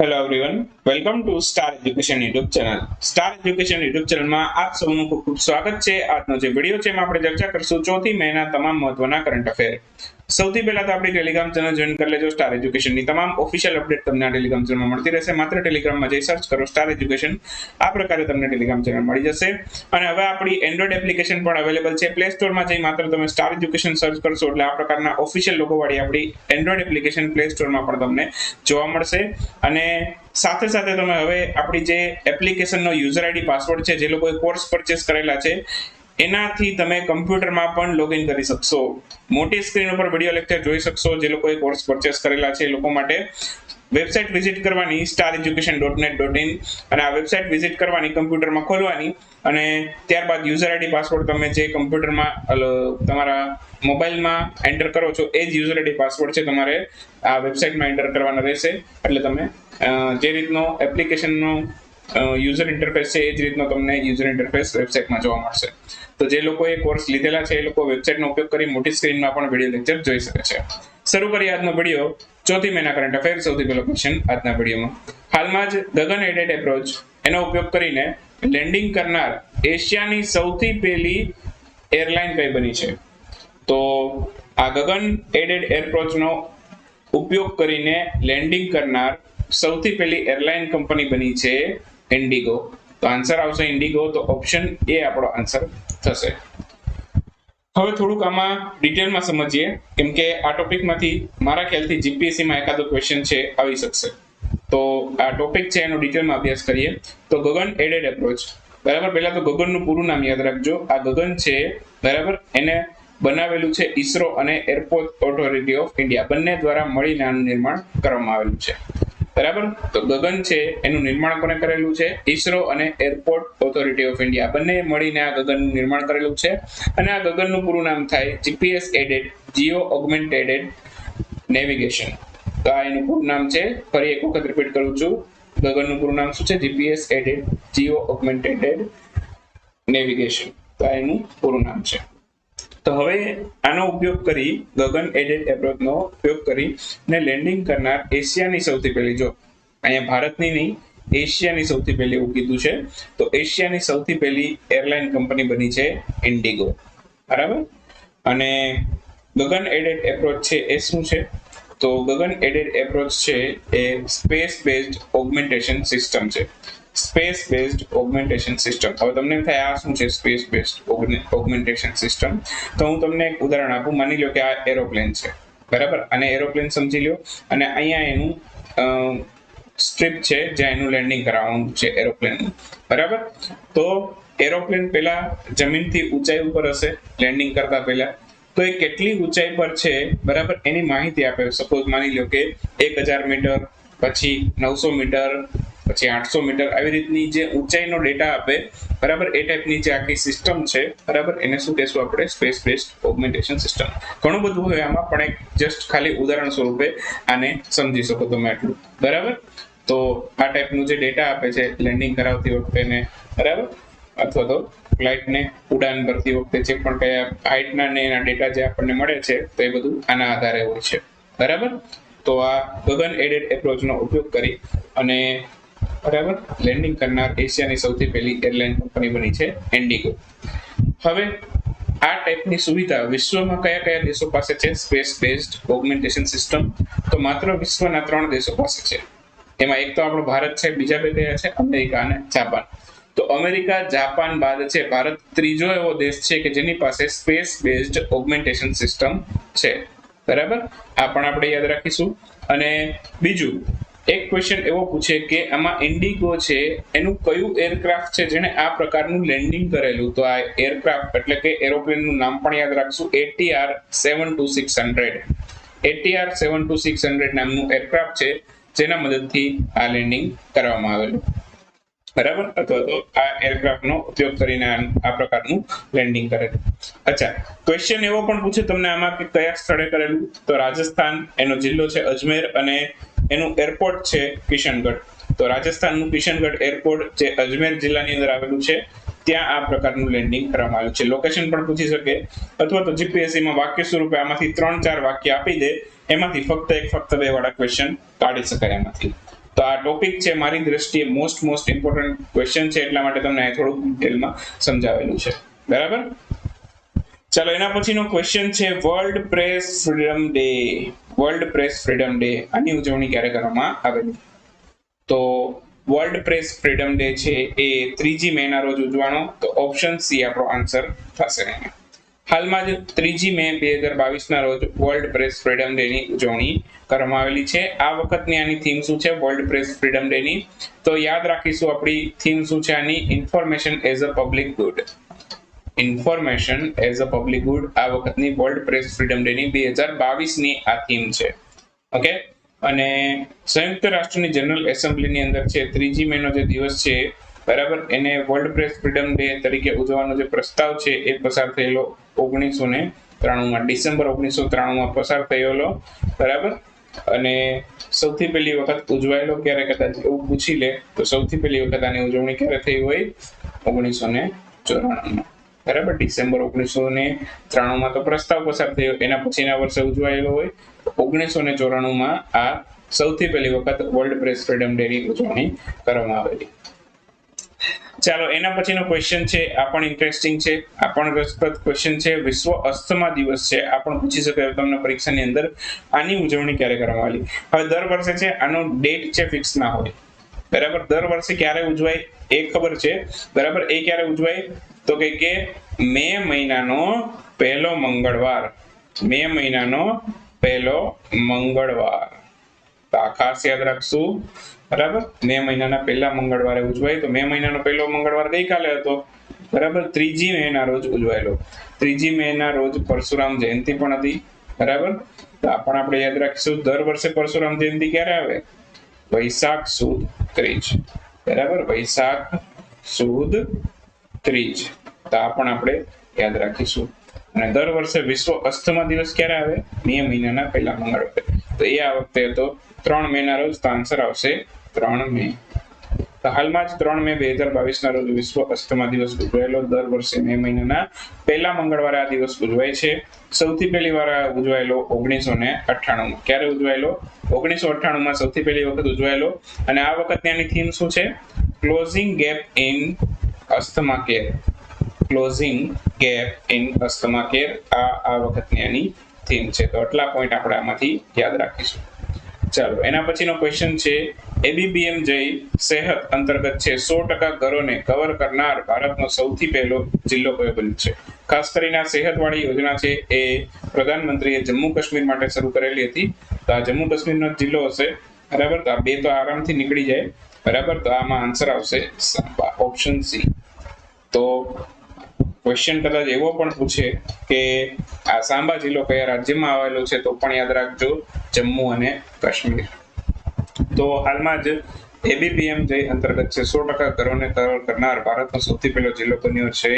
Hello everyone, welcome to star education YouTube channel. Star education YouTube ચેનલમાં આપ સૌનું ખૂબ ખૂબ સ્વાગત છે. આજનો જે વિડીયો છે એમાં આપણે ચર્ચા કરશું ચોથી મહિના તમામ મહત્વના કરંટ અફેર. સૌથી પહેલા તો આપણી ટેલિગ્રામ ચેનલ જોઈન કરી લેજો. સ્ટાર એજ્યુકેશનની તમામ ઓફિશિયલ અપડેટ તમને આ ટેલિગ્રામ ચેનલમાં મળતી રહેશે. માત્ર ટેલિગ્રામમાં જઈ સર્ચ કરો સ્ટાર એજ્યુકેશન, આ પ્રકારે તમને ટેલિગ્રામ ચેનલ મળી જશે. અને હવે આપણી એન્ડ્રોઇડ એપ્લિકેશન પણ અવેલેબલ છે. પ્લે સ્ટોરમાં જઈ માત્ર તમે સ્ટાર એજ્યુકેશન સર્ચ કરશો એટલે આ પ્રકારના ઓફિશિયલ લોગોવાળી આપણી એન્ડ્રોઇડ એપ્લિકેશન પ્લે સ્ટોરમાં પણ તમને જોવા મળશે. અને સાથે સાથે તમે હવે આપણી જે એપ્લિકેશનનો યુઝર આઈડી પાસવર્ડ છે, જે લોકોએ કોર્સ પરચેસ કરેલા છે એનાથી તમે કમ્પ્યુટરમાં પણ લોગિન કરી શકશો. મોટી સ્ક્રીન ઉપર વિડીયો લેક્ચર જોઈ શકશો. જે લોકોએ કોર્સ પરચેસ કરેલા છે એ લોકો માટે વેબસાઇટ વિઝિટ કરવાની stareducation.net.in, અને આ વેબસાઇટ વિઝિટ કરવાની, કમ્પ્યુટરમાં ખોલવાની, અને ત્યારબાદ યુઝર આઈડી પાસવર્ડ તમે જે કમ્પ્યુટરમાં તમારા મોબાઈલમાં એન્ટર કરો છો એ જ યુઝર આઈડી પાસવર્ડ છે તમારે આ વેબસાઇટમાં એન્ટર કરવાનો રહેશે. એટલે તમે જે રીતનો એપ્લિકેશનનો યુઝર ઇન્ટરફેસ છે એ જ રીતનો તમને યુઝર ઇન્ટરફેસ વેબસાઇટમાં જોવા મળશે. તો જે લોકોએ કોર્સ લીધેલા છે એ લોકો વેબસાઇટનો ઉપયોગ કરી મોટી સ્ક્રીનમાં પણ વિડીયો લેક્ચર જોઈ શકે છે. શરૂ કરીએ આજનો વિડીયો. ચોથી મહિના કરંટ અફેર. સૌથી પહેલો ક્વેશ્ચન આજના વિડીયોમાં. હાલમાં જ ગગન એડેડ એપ્રોચ એનો ઉપયોગ કરીને લેન્ડિંગ કરનાર એશિયાની સૌથી પહેલી એરલાઇન કઈ બની છે? તો આ ગગન એડેડ એપ્રોચનો ઉપયોગ કરીને લેન્ડિંગ કરનાર સૌથી પહેલી એરલાઇન કંપની બની છે ઇન્ડિગો. તો આન્સર આવશે ઇન્ડિગો. તો ઓપ્શન એ આપણો આન્સર થશે. હવે થોડુંક આમાં ડિટેલમાં સમજીએ, કેમ કે આ ટોપિકમાંથી મારા ખ્યાલથી જીપીએસસી માં એકાદો ક્વેશ્ચન છે આવી શકશે. તો આ ટોપિક છે એનો ડિટેલમાં અભ્યાસ કરીએ. તો ગગન એડેડ એપ્રોચ, બરાબર. પહેલા તો ગગનનું પૂરું નામ યાદ રાખજો. આ ગગન છે, બરાબર, એને બનાવેલું છે ઈસરો અને એરપોર્ટ ઓથોરિટી ઓફ ઇન્ડિયા, બંને દ્વારા મળીને આનું નિર્માણ કરવામાં આવેલું છે, બરાબર. તો ગગન છે એનું નિર્માણ કોને કરેલું છે? ઈસરો અને એરપોર્ટ ઓથોરિટી ઓફ ઇન્ડિયા, બંને મળીને આ ગગનનું નિર્માણ કરેલું છે. અને આ ગગનનું પૂરું નામ થાય GPS aided geo augmented navigation. તો આ એનું પૂરું નામ છે. ફરી એક વખત રિપીટ કરું છું, ગગનનું પૂરું નામ શું છે? GPS aided geo augmented navigation. તો આ એનું પૂરું નામ છે. તો હવે આનો ઉપયોગ કરી, ગગન એડેડ એપ્રોચનો ઉપયોગ કરી ને લેન્ડિંગ કરનાર એશિયાની સૌથી પહેલી, જો અહીંયા ભારતની નહીં, એશિયાની સૌથી પહેલી એવું કીધું છે. તો એશિયાની સૌથી પહેલી એરલાઇન કંપની બની છે ઇન્ડિગો, બરાબર. અને ગગન એડેડ એપ્રોચ છે એ શું છે? તો ગગન એડેડ એપ્રોચ છે એ સ્પેસ બેઝડ ઓગમેન્ટેશન સિસ્ટમ છે. Space based augmentation system. હવે તમને એમ થાય આ શું છે સ્પેસ બેઝડ ઓગમેન્ટેશન સિસ્ટમ? તો હું તમને એક ઉદાહરણ આપું. માની લો કે આ એરોપ્લેન છે, બરાબર. અને એરોપ્લેન સમજી લો, અને અહીંયા એનું સ્ટ્રીપ છે જ્યાં એનું લેન્ડિંગ કરાવવાનું છે એરોપ્લેનનું, બરાબર. તો એરોપ્લેન પહેલા જમીનથી ઊંચાઈ ઉપર હશે લેન્ડિંગ કરતા પહેલા. તો એ કેટલી ઊંચાઈ પર છે, બરાબર, એની માહિતી આપે. સપોઝ માની લો કે 1000 મીટર, પછી 900 મીટર, પછી 800 મીટર, આવી રીતની જે ઊંચાઈનો ડેટા આપે, બરાબર, એ ટાઈપની જે આખી સિસ્ટમ છે, બરાબર, એને શું કહેશું આપણે? Space based augmentation system. ઘણું બધું હોય આમાં, પણ એક જસ્ટ ખાલી ઉદાહરણ સ્વરૂપે આને સમજી શકો તમે આટલું, બરાબર. તો આ ટાઈપનું જે ડેટા આપે છે લેન્ડિંગ કરાવતી વખતે ને, બરાબર, અથવા તો ફ્લાઇટને ઉડાન ભરતી વખતે જે પણ કયા હાઇટના ને એના ડેટા જે આપણને મળે છે, તો એ બધું આના આધારે હોય છે, બરાબર. તો આ ગગન એડેડ એપ્રોચનો ઉપયોગ કરી અને, બરાબર, લેન્ડિંગ કરનાર એશિયાની સૌથી પહેલી એરલાઇન કંપની બની છે ઇન્ડિગો. હવે આ ટાઈપની સુવિધા વિશ્વમાં કયા કયા દેશો પાસે છે સ્પેસ બેઝડ ઓગમેન્ટેશન સિસ્ટમ? તો માત્ર વિશ્વના 3 દેશો પાસે છે. એમાં એક તો આપણો ભારત છે, બીજા બે કયા છે? અમેરિકા અને જાપાન. તો અમેરિકા, જાપાન બાદ છે ભારત ત્રીજો એવો દેશ છે કે જેની પાસે સ્પેસ બેઝડ ઓગમેન્ટેશન સિસ્ટમ છે, બરાબર. આ પણ આપણે યાદ રાખીશું. અને બીજું એક ક્વેશ્ચન એવો પૂછે કે આમાં ઇન્ડિગો છે એનું કયું એરક્રાફ્ટ છે જેને આ પ્રકારનું લેન્ડિંગ કરેલું? તો આ એરક્રાફ્ટ એટલે કે એરોપ્લેનનું નામ પણ યાદ રાખશું, ATR 72600. ATR 72600 નામનું એરક્રાફ્ટ છે જેના મદદથી આ લેન્ડિંગ કરવામાં આવેલું, બરાબર, અથવા તો આ એરક્રાફ્ટનો ઉપયોગ કરીને આ પ્રકારનું લેન્ડિંગ કરેલું. અચ્છા, ક્વેશ્ચન એવો પણ પૂછે તમને આમાં કે કયા સ્થળે કરેલું? તો રાજસ્થાન, એનો જિલ્લો છે અજમેર, અને એનું એરપોર્ટ છે કિશનગઢ. તો રાજસ્થાનનું કિશનગઢ એરપોર્ટ જે અજમેર જિલ્લાની અંદર આવેલું છે, ત્યાં આ પ્રકારનું લેન્ડિંગ કરવામાં આવ્યું છે. લોકેશન પણ પૂછી શકે, અથવા તો જીપીએસસી માં વાક્ય સ્વરૂપે આમાંથી 3-4 વાક્ય આપી દે, એમાંથી ફક્ત 1 ફક્ત 2 વાળા ક્વેશ્ચન કાઢી શકાય એમાંથી. તો આ ટોપિક છે મારી દ્રષ્ટિએ મોસ્ટ ઇમ્પોર્ટન્ટ ક્વેશ્ચન છે, એટલા માટે તમને થોડુંક ડિટેલમાં સમજાવેલું છે. બરાબર. ચાલો એના પછીનો ક્વેશ્ચન છે world press freedom day. World press freedom day આની ઉજવણી ક્યારે કરવામાં આવેલી? તો વર્લ્ડ પ્રેસ ફ્રીડમ ડે છે એ 3 મે ના રોજ ઉજવવાનો. તો ઓપ્શન સી આપણો આન્સર થશે. હાલમાં જ 3 મે 2022 ના રોજ વર્લ્ડ પ્રેસ ફ્રીડમ ડે ની ઉજવણી કરવામાં આવેલી છે. આ વખતની આની થીમ શું છે વર્લ્ડ પ્રેસ ફ્રીડમ ડે ની? તો યાદ રાખીશું આપણી થીમ શું છે આની, information as a public good. Information as a public good આ વખતની વર્લ્ડ પ્રેસ ફ્રીડમ ડે ની 2022 ની આ થીમ છે. ઓકે. અને સંયુક્ત રાષ્ટ્રની જનરલ એસેમ્બલીની અંદર છે 3 મે નો જે દિવસ છે, બરાબર, એને વર્લ્ડ પ્રેસ ફ્રીડમ ડે તરીકે ઉજવવાનો જે પ્રસ્તાવ છે એ પસાર થયેલો 1993 ડિસેમ્બર 1993 પસાર થયેલો. બરાબર. અને સૌથી પહેલી વખત ઉજવાયેલો ક્યારે, કદાચ એવું પૂછી લે તો સૌથી પહેલી વખત આની ઉજવણી ક્યારે થઈ હોય? 1994. બરાબર. ડિસેમ્બર 1993 તો પ્રસ્તાવ પસાર થયો, એના પછીના વર્ષે ઉજવાયેલો હોય. 1994 આ સૌથી પહેલી વખત વર્લ્ડ પ્રેસ ફ્રીડમ ડે ની ઉજવણી કરવામાં આવેલી. ચાલો એના પછીનો ક્વેશ્ચન છે, આ પણ ઇન્ટરેસ્ટિંગ છે, આ પણ રસપ્રદ ક્વેશ્ચન છે. વિશ્વ અસ્થમા દિવસ છે, આ પણ પૂછી શકે તમને પરીક્ષાની અંદર. આની ઉજવણી ક્યારે કરવામાં આવેલી? હવે દર વર્ષે છે આનો ડેટ છે ફિક્સ ના હોય. બરાબર. દર વર્ષે ક્યારે ઉજવાય એ ખબર છે. બરાબર. એ ક્યારે ઉજવાય? તો કે મે મહિનાનો પહેલો મંગળવાર. મે મહિનાનો પહેલો મંગળવાર. તો આ ખાસ યાદ રાખશું. બરાબર. મે મહિનાના પહેલા મંગળવારે ઉજવાય. તો મે મહિનાનો પહેલો મંગળવાર ગઈકાલે હતો. બરાબર. 3 મે ના રોજ ઉજવાયેલો. 3 મે ના રોજ પરશુરામ જયંતિ પણ હતી. બરાબર. તો આ પણ આપણે યાદ રાખીશું. દર વર્ષે પરશુરામ જયંતિ ક્યારે આવે? વૈશાખ સુદ ત્રીજ. બરાબર. વૈશાખ સુદ ત્રીજ. તો આ પણ આપણે યાદ રાખીશું. અને દર વર્ષે વિશ્વ અસ્થમા દિવસ ક્યારે આવે? મે મહિનાના પહેલા મંગળવારે. તો એ આ વખતે હતો 3 મે ના રોજ. તો આન્સર આવશે 3 મે. તો હાલમાં જ 3 મે 2022 ના રોજ વિશ્વ અસ્થમા દિવસ ઉજવાયેલો. દર વર્ષે મે મહિનાના પહેલા મંગળવારે આ દિવસ ઉજવાય છે. સૌથી પહેલી વાર ઉજવાયેલો 1998. ક્યારે ઉજવાયેલો? 1998 સૌથી પહેલી વખત ઉજવાયેલો. અને આ વખતની આની થીમ શું છે? Closing gap in asthma care. Closing gap in asthma care આ વખતની આની થીમ છે. તો આટલા પોઈન્ટ આપણે આમાંથી યાદ રાખીશું. ચાલો એના પછીનો ક્વેશ્ચન છે, એબીપીએમ જય સેહત અંતર્ગત છે 100% ઘરોને કવર કરનાર ભારતનો સૌથી પહેલો જિલ્લો કયો બન્યો છે? ખાસ કરીને આ સેહતવાળી યોજના છે એ પ્રધાનમંત્રીએ જમ્મુ કાશ્મીર માટે શરૂ કરેલી હતી. તો આ જમ્મુ કાશ્મીરનો જિલ્લો હશે. બરાબર. તો આ બે તો આરામથી નીકળી જાય. બરાબર. તો આમાં આન્સર આવશે સાંબા. Option C. તો ક્વેશ્ચન કદાચ એવો પણ પૂછે કે આ સાંબા જિલ્લો કયા રાજ્યમાં આવેલો છે, તો પણ યાદ રાખજો જમ્મુ અને કાશ્મીર. તો હાલમાં જ એબીપીએમ જય અંતર્ગત છે 100% ઘરોને કવર કરનાર ભારતનો સૌથી પહેલો જિલ્લો બન્યો છે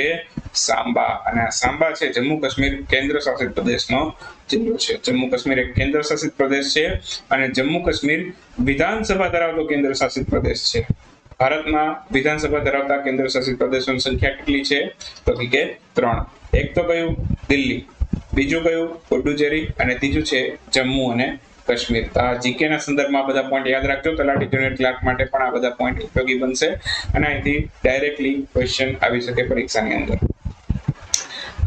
સાંબા. અને આ સાંબા છે જમ્મુ કાશ્મીર કેન્દ્ર શાસિત પ્રદેશનો જિલ્લો છે. જમ્મુ કાશ્મીર એક કેન્દ્ર શાસિત પ્રદેશ છે અને જમ્મુ કાશ્મીર વિધાનસભા ધરાવતો કેન્દ્ર શાસિત પ્રદેશ છે. ભારતમાં વિધાનસભા ધરાવતા કેન્દ્ર શાસિત પ્રદેશોની સંખ્યા કેટલી છે? તો કે 3. એક તો કયું? દિલ્હી. બીજું કયું? પુડુચેરી. અને ત્રીજું છે જમ્મુ અને કાશ્મીર. આ જીકે ના સંદર્ભમાં બધા પોઈન્ટ યાદ રાખજો. તલાટી જુનિયર ક્લાર્ક માટે પણ આ બધા પોઈન્ટ ઉપયોગી બનશે અને અહીંથી ડાયરેક્ટલી ક્વેશ્ચન આવી શકે પરીક્ષાની અંદર.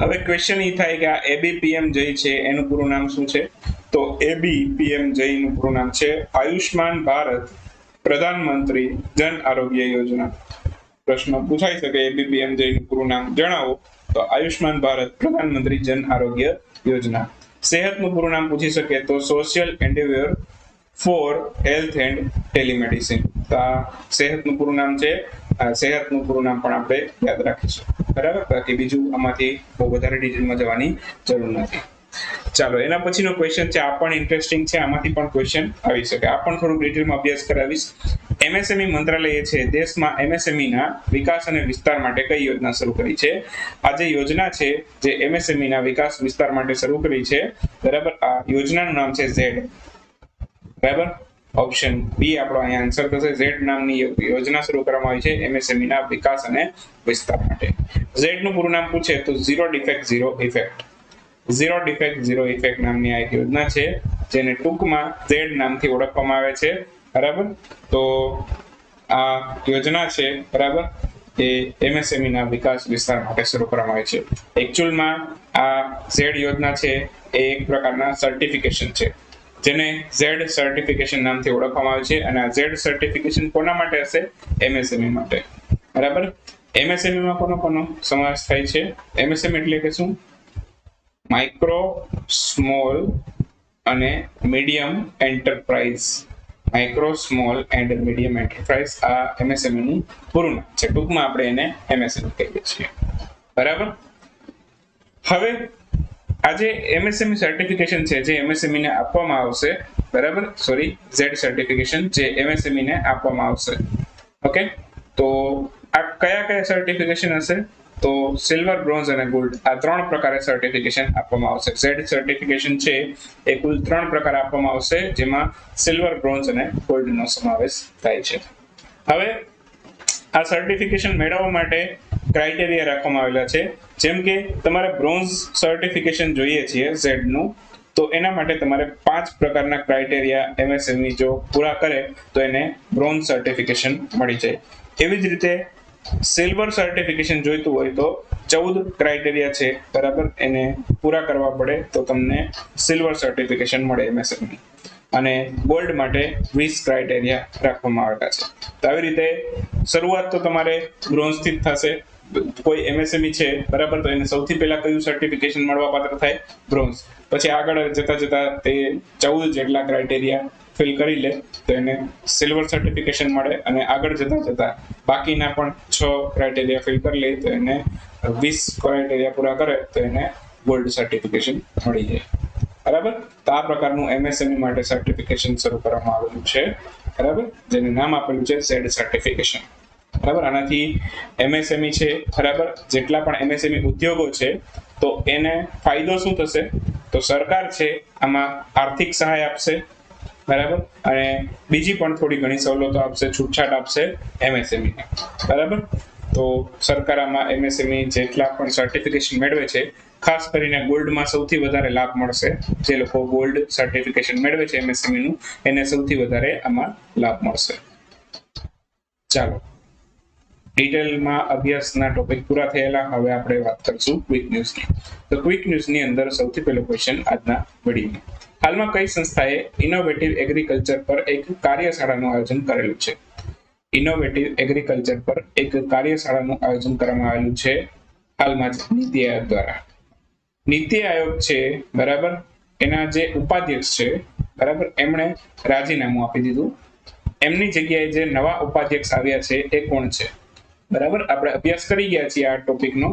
હવે ક્વેશ્ચન એ થાય કે આ એબીપીએમ જય છે એનું પૂરું નામ શું છે? તો એબીપીએમ જય નું પૂરું નામ છે આયુષ્માન ભારત પ્રધાનમંત્રી જન આરોગ્ય યોજના. પ્રશ્ન પૂછાઈ શકે એબીપીએમ જય નું પૂરું નામ જણાવો. તો આયુષ્માન ભારત પ્રધાનમંત્રી જન આરોગ્ય યોજના. સેહતનું પૂરું નામ પૂછી શકે તો social endeavour for health and telemedicine. તો આ સેહતનું પૂરું નામ છે. સેહતનું પૂરું નામ પણ આપણે યાદ રાખીશું. બરાબર. બાકી બીજું આમાંથી બહુ વધારે ડિટેલમાં જવાની જરૂર નથી. ચાલો એના પછીનો ક્વેશ્ચન છે, આ પણ ઇન્ટરેસ્ટિંગ છે. આમાંથી પણ ક્વેશ્ચન આવી શકે. આ પણ થોડું ડિટેલમાં અભ્યાસ કરાવીશ. એમએસએમઈ મંત્રાલયે છે દેશમાં એમએસએમઈ ના વિકાસ અને વિસ્તાર માટે કઈ યોજના શરૂ કરી છે? આ જે યોજના છે જે એમએસએમઈ ના વિકાસ વિસ્તાર માટે શરૂ કરી છે, બરાબર, આ યોજનાનું નામ છે ઝેડ. બરાબર. ઓપ્શન બી આપણો અહીંયા આન્સર થશે. ઝેડ નામની યોજના શરૂ કરવામાં આવી છે એમએસએમઈ ના વિકાસ અને વિસ્તાર માટે. ઝેડ નું પૂરું નામ પૂછે તો zero defect zero effect. Zero defect zero effect નામની આ એક યોજના છે જેને ટૂંકમાં ઝેડ નામથી ઓળખવામાં આવે છે. બરાબર. તો આ યોજના છે બરાબર એ એમએસએમઈ ના વિકાસ વિસ્તાર માટે શરૂ કરવામાં આવી છે. એકચ્યુઅલમાં આ ઝેડ યોજના છે એ એક પ્રકારના સર્ટિફિકેશન છે જેને ઝેડ સર્ટિફિકેશન નામથી ઓળખવામાં આવે છે. અને આ ઝેડ સર્ટિફિકેશન કોના માટે હશે? એમએસએમઈ માટે. બરાબર. એમએસએમઈ માં કોનો સમાવેશ થાય છે? એમએસએમઈ એટલે કે શું? માઇક્રો, સ્મોલ અને medium enterprise. Micro, small and medium enterprise આ એમએસએમઈ નું પૂરું નામ છે. ટૂંકમાં આપણે એને એમએસએમઈ કહીએ છીએ. બરાબર. હવે આ જે એમએસએમઈ સર્ટિફિકેશન છે જે એમએસએમઈ ને આપવામાં આવશે, બરાબર, સોરી, ઝેડ સર્ટિફિકેશન જે એમએસએમઈ ને આપવામાં આવશે. ઓકે, તો આ કયા સર્ટિફિકેશન હશે? તો સિલ્વર, બ્રોન્ઝ અને ગોલ્ડ આ 3 પ્રકારે સર્ટિફિકેશન આપવામાં આવશે. ઝેડ સર્ટિફિકેશન છે એ કુલ 3 પ્રકાર આપવામાં આવશે જેમાં સિલ્વર, બ્રોન્ઝ અને ગોલ્ડ નો સમાવેશ થાય છે. હવે આ સર્ટિફિકેશન મેળવવા માટે ક્રાઇટેરિયા રાખવામાં આવેલા છે. જેમ કે તમારે બ્રોન્ઝ સર્ટિફિકેશન જોઈએ છે ઝેડ નું, તો એના માટે તમારે 5 પ્રકારના ક્રાઇટેરિયા એમએસએમઈ જો પૂરા કરે તો એને બ્રોન્ઝ સર્ટિફિકેશન મળી જાય. એવી જ રીતે સિલ્વર સર્ટિફિકેશન જોઈતું હોય તો 14 ક્રાઇટેરિયા છે બરાબર એને પૂરા કરવા પડે તો તમને સિલ્વર સર્ટિફિકેશન મળે એમએસએમઈ. અને ગોલ્ડ માટે 20 ક્રાઇટેરિયા રાખવામાં આવેલા છે. તો આવી રીતે શરૂઆત તો તમારે બ્રોન્ઝ થી જ થશે. કોઈ એમએસએમઈ છે બરાબર તો એને સૌથી પહેલા કયું સર્ટિફિકેશન મળવા પાત્ર થાય? બ્રોન્ઝ. પછી આગળ જતા તે 14 જેટલા ક્રાઇટેરિયા ફિલ કરી લે તો એને સિલ્વર સર્ટિફિકેશન મળે. અને આગળ જતા બાકીના પણ 6 ક્રાઇટેરિયા ફિલ કરી લે તો એને 20 ક્રાઇટેરિયા પૂરા કરે તો એને ગોલ્ડ સર્ટિફિકેશન મળી જાય. બરાબર. તો આ પ્રકારનું એમએસએમઈ માટે સર્ટિફિકેશન શરૂ કરવામાં આવેલું છે. બરાબર, જેનું નામ આપેલું છે ઝેડ સર્ટિફિકેશન. બરાબર. આનાથી એમએસએમઈ છે બરાબર જેટલા પણ એમએસએમઈ ઉદ્યોગો છે તો એને ફાયદો શું થશે? તો સરકાર છે આમાં આર્થિક સહાય આપશે બરાબર, અને બીજી પણ થોડી ઘણી સવલતો આપશે, છૂટછાટ આપશે એમએસએમઈ ને. બરાબર. તો સરકાર આમાં એમએસએમઈ જેટલા પણ સર્ટિફિકેશન મેળવે છે, ખાસ કરીને ગોલ્ડમાં સૌથી વધારે લાભ મળશે. જે લોકો ગોલ્ડ સર્ટિફિકેશન મેળવે છે એમએસએમઈ નું એને સૌથી વધારે આમાં લાભ મળશે. ચાલો, ડિટેલમાં અભ્યાસના ટોપિક પૂરા થયેલા. હવે આપણે વાત કરીશું ક્વિક ન્યૂઝની. તો ક્વિક ન્યૂઝની અંદર સૌથી પહેલો ક્વેશ્ચન આજના વિડીયોમાં. હાલમાં કઈ સંસ્થાએ ઇનોવેટિવ એગ્રીકલ્ચર પર એક કાર્યશાળાનું આયોજન કરેલું છે? ઇનોવેટિવ એગ્રીકલ્ચર પર એક કાર્યશાળાનું આયોજન કરવામાં આવેલું છે હાલમાં જ નીતિ આયોગ દ્વારા. નીતિ આયોગ છે બરાબર એના જે ઉપાધ્યક્ષ છે બરાબર એમણે રાજીનામું આપી દીધું. એમની જગ્યાએ જે નવા ઉપાધ્યક્ષ આવ્યા છે એ કોણ છે? બરાબર, આપણે અભ્યાસ કરી ગયા છીએ આ ટોપિકનો.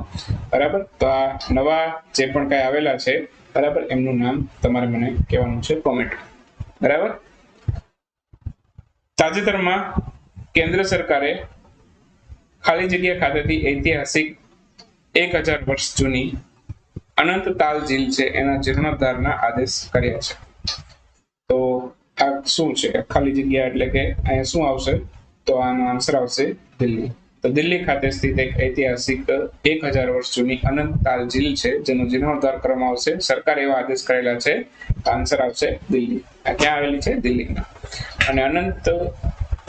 બરાબર, તો આ નવા જે પણ કઈ આવેલા છે બરાબર એમનું નામ તમારે મને કહેવાનું છે કોમેન્ટ. બરાબર. તાજેતરમાં કેન્દ્ર સરકારે ખાલી જગ્યા ખાતેથી ઐતિહાસિક 1000 વર્ષ જૂની અનંત તાલ ઝીલ છે એના જીર્ણોદ્ધારના આદેશ કર્યા છે. તો આ શું છે ખાલી જગ્યા? એટલે કે અહીંયા શું આવશે? તો આનો આન્સર આવશે દિલ્હી. તો દિલ્હી ખાતે સ્થિત એક ઐતિહાસિક 1000 વર્ષ જૂની અનંત તાલ ઝીલ છે જેનો જીર્ણોદ્ધાર કરવામાં આવશે. સરકાર એવા આદેશ કરેલા છે. આન્સર આવશે દિલ્હી. આ ક્યાં આવેલી છે? દિલ્હીમાં. અને અનંત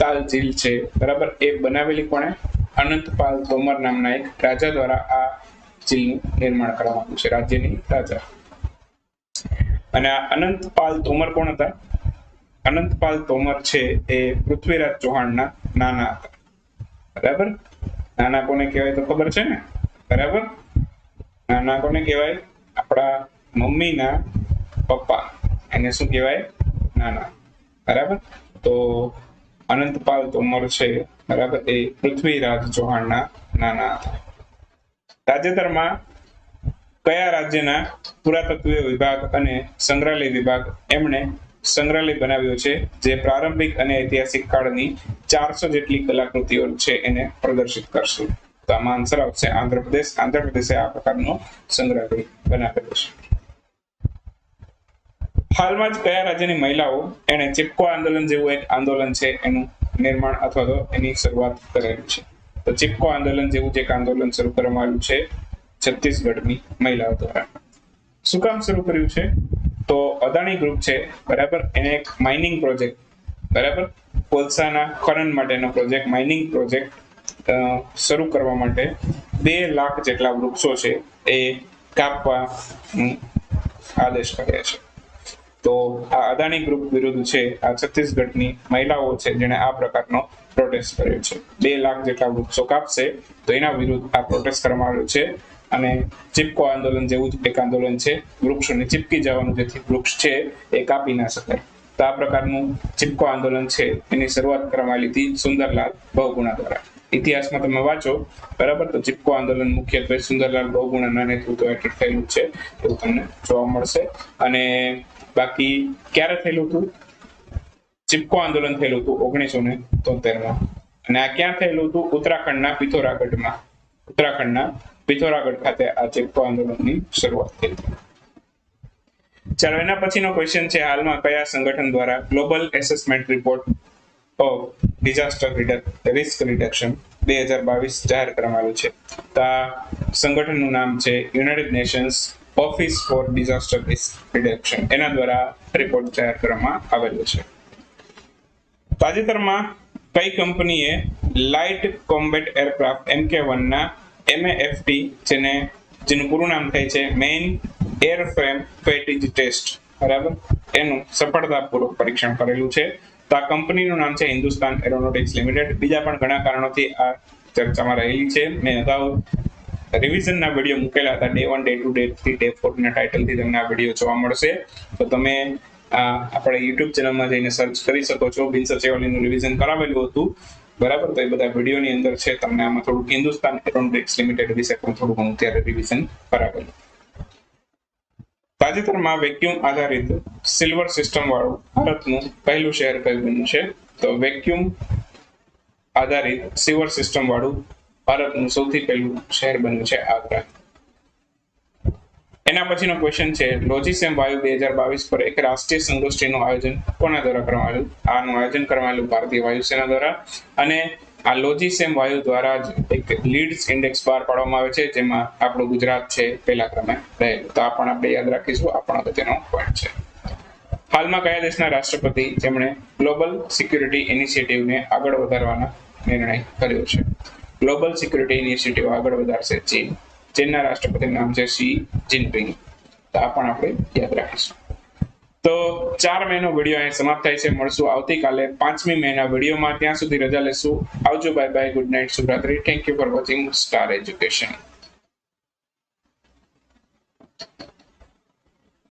તાલ ઝીલ છે બરાબર એ બનાવેલી કોણે? અનંતપાલ તોમર નામના એક રાજા દ્વારા આ ઝીલનું નિર્માણ કરવામાં આવ્યું છે, રાજ્યની રાજા. અને આ અનંતપાલ તોમર કોણ હતા? અનંતપાલ તોમર છે એ પૃથ્વીરાજ ચૌહાણના નાના હતા. બરાબર. નાના કોને કહેવાય તો ખબર છે ને? બરાબર. નાના કોને કહેવાય? આપણા મમ્મીના પપ્પા. એને શું કહેવાય? નાના. બરાબર. તો અનંતપાલ તોમર છે બરાબર એ પૃથ્વીરાજ ચૌહાણના નાના હતા. તાજેતરમાં કયા રાજ્યના પુરાતત્વ વિભાગ અને સંગ્રહાલય વિભાગ એમણે સંગ્રહાલય બનાવ્યો છે જે પ્રારંભિક અને ઐતિહાસિક કાળની 400 જેટલી કલાકૃતિઓ છે એને પ્રદર્શિત કરશે? તો આમાં આન્સર આવશે આંધ્રપ્રદેશ. આંધ્રપ્રદેશે આ પ્રકારનો સંગ્રહાલય બનાવેલો છે. હાલમાં જ કયા રાજ્યની મહિલાઓ એને ચિપકો આંદોલન જેવું એક આંદોલન છે એનું નિર્માણ અથવા તો એની શરૂઆત કરેલી છે? તો ચિપકો આંદોલન જેવું જે એક આંદોલન શરૂ કરવામાં આવ્યું છે છત્તીસગઢની મહિલાઓ દ્વારા. શું કામ શરૂ કર્યું છે? તો અદાણી ગ્રુપ છે બરાબર એને એક માઇનિંગ પ્રોજેક્ટ બરાબર કોલસાના ખનન માટેનો પ્રોજેક્ટ, માઇનિંગ પ્રોજેક્ટ શરૂ કરવા માટે 2 લાખ જેટલા વૃક્ષો છે એ કાપવા આદેશ કર્યા છે. તો આ અદાણી ગ્રુપ વિરુદ્ધ છે આ છત્તીસગઢની મહિલાઓ છે જેણે આ પ્રકારનો પ્રોટેસ્ટ કર્યો છે. 2 લાખ જેટલા વૃક્ષો કાપશે તો એના વિરુદ્ધ આ પ્રોટેસ્ટ કરવામાં આવ્યો છે. અને ચીપકો આંદોલન જેવું જ એક આંદોલન છે, વૃક્ષોને ચીપકી જવાનું, જેથી વૃક્ષ છે એ કાપી ના શકાય. તો આ પ્રકારનું ચીપકો આંદોલન છે એની શરૂઆત કરવામાં આવી હતી સુંદરલાલ બહુગુણા દ્વારા. ઇતિહાસમાં તમે વાંચો બરાબર, તો ચીપકો આંદોલન મુખ્યત્વે સુંદરલાલ બહુગુણાના નેતૃત્વ હેઠળ થયેલું છે એવું તમને જોવા મળશે. અને બાકી ક્યારે થયેલું હતું? ચીપકો આંદોલન થયેલું હતું 1973માં. અને આ ક્યાં થયેલું હતું? ઉત્તરાખંડના પિથોરાગઢમાં. ઉત્તરાખંડના પિથોરાગઢ ખાતે આ ચીપકો આંદોલનની શરૂઆત થઈ હતી. ચાલો, એના પછીનો ક્વેશ્ચન છે, હાલમાં કયા સંગઠન દ્વારા global assessment report of disaster risk reduction 2022 જાહેર કરવામાં આવ્યું છે? તો આ સંગઠનનું નામ છે United Nations office four disaster risk reduction. એના દ્વારા રિપોર્ટ જાહેર કરવામાં આવેલો છે. તાજેતરમાં કઈ કંપનીએ લાઇટ કોમ્બેટ એરક્રાફ્ટ MK1 ના MAFT જેનું પૂરું નામ થાય છે મેઇન એરફ્રેમ ફેટિગ ટેસ્ટ, બરાબર, એનું સફળતાપૂર્વક પરીક્ષણ કરેલું છે? તો આ કંપનીનું નામ છે હિન્દુસ્તાન એરોનોટિક્સ લિમિટેડ. બીજા પણ ઘણા કારણોથી આ ચર્ચામાં રહેલી છે. મેં અગાઉ રિવિઝનના વિડીયો મૂકેલા હતા, Day 1, Day 2, Day 3, Day 4 ના ટાઇટલથી તમને આ વિડીયો જોવા મળશે. તો તમે આપણે યુટ્યુબ ચેનલમાં જઈને સર્ચ કરી શકો છો. બિનસર સેવાલીનું રિવિઝન કરાવેલું હતું, બરાબર. તો એ બધા વિડીયોની અંદર છે. તમને આમાં થોડુંક હિન્દુસ્તાન એરોનોટિક્સ લિમિટેડ વિશે પણ થોડું ઘણું ત્યારે રિવિઝન કરાવેલું. તાજેતરમાં વેક્યુમ આધારિત સિલ્વર સિસ્ટમ વાળું ભારતનું પહેલું શહેર કયું બન્યું છે? તો વેક્યુમ આધારિત સિલ્વર સિસ્ટમ વાળું ભારતનું સૌથી પહેલું શહેર બન્યું છે આગ્રા. એના પછીનો ક્વેશ્ચન છે, લોજીસેમ વાયુ 2022 પર એક રાષ્ટ્રીય સંગોષ્ઠીનું આયોજન કોના દ્વારા કરવામાં આવ્યું? આનું આયોજન કરવામાં આવ્યું ભારતીય વાયુસેના દ્વારા. અને આ લોજીસેમ વાયુ દ્વારા જ એક લીડ્સ ઇન્ડેક્સ બહાર પાડવામાં આવે છે, જેમાં આપણું ગુજરાત છે પહેલા ક્રમે રહેલું. તો આ પણ આપણે યાદ રાખીશું, આ પણ અગત્યનો પોઈન્ટ છે. હાલમાં કયા દેશના રાષ્ટ્રપતિ જેમણે ગ્લોબલ સિક્યુરિટી ઇનિશિયેટિવને આગળ વધારવાનો નિર્ણય કર્યો છે? ગ્લોબલ સિક્યુરિટી ઇનિશિયેટિવ આગળ વધારશે ચીન. ચીનના રાષ્ટ્રપતિનું નામ છે શી જિનપિંગ. તો આ પણ આપણે યાદ રાખીશું. તો 4 મેનો વિડીયો અહીં સમાપ્ત થાય છે. મળશું આવતીકાલે 5મી મેના વિડીયોમાં. ત્યાં સુધી રજા લેશું. આવજો, બાય બાય, ગુડ નાઇટ, શુભરાત્રી. Thank you for watching Star education.